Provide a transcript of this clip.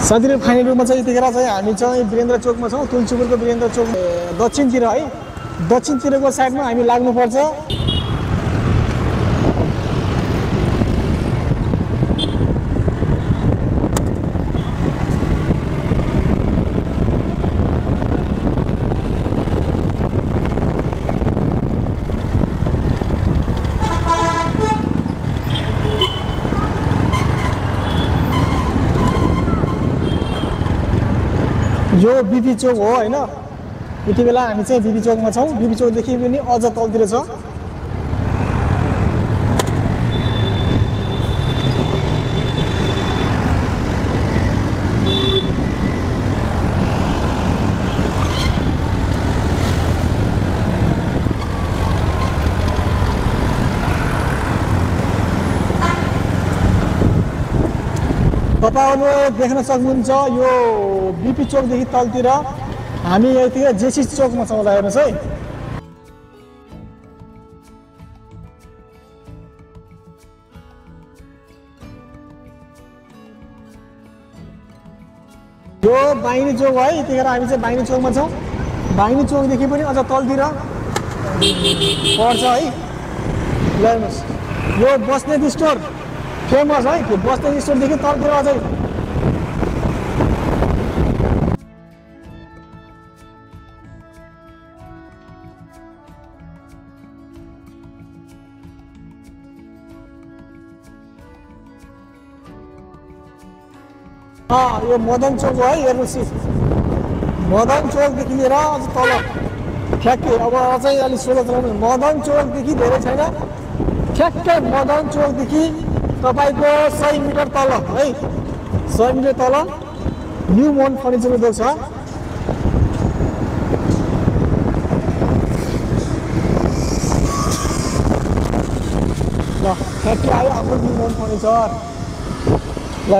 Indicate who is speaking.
Speaker 1: साथीहरु फाइनल रुममा चाहिँ यतिखेर चाहिँ हामी चाहिँ वीरेन्द्र चोकमा छौं। तुलसीपुरको वीरेन्द्र चोक दक्षिणतिर है, दक्षिणतिरको साइडमा हामी लाग्नुपर्छ। यो बीपी चोक हो हैन। यति बेला हामी चाहिँ बीपी चोकमा छौं। बीपी चोकदेखि पनि अझ तलतिर छ। तपाईहरुले देख्न सक्नुहुन्छ यो बीपी चोकदेखि तलतिर हामी यतिखेर जेसी चोकमा छौं। हेर्नुस् है, यो बाइनी चोक है। यतिखेर हामी चाहिँ बाइनी चोकमा छौं। बाइनी चोकदेखि पनि अझ तलतिर पर्छ है। हेर्नुस्, यो बस्नेत स्टोर फेमस है। त्यो बस्नेत स्टोरदेखि तलतिर अझै यो मदन चोक हो है। हेर्नुस्, मदन चोकदेखि लिएर अझ तल ठ्याक्कै अब अझै अलि सोलो चलाउनु। मदन चोकदेखि धेरै छैन, ठ्याक्कै मदन चोकदेखि तपाईको 100 मिटर तल है, 100 मिटर तल न्यू मोहन फर्निचर उद्योग छ। ल ठ्याक्कै आयो हाम्रो न्यू मोहन फर्निचर। ल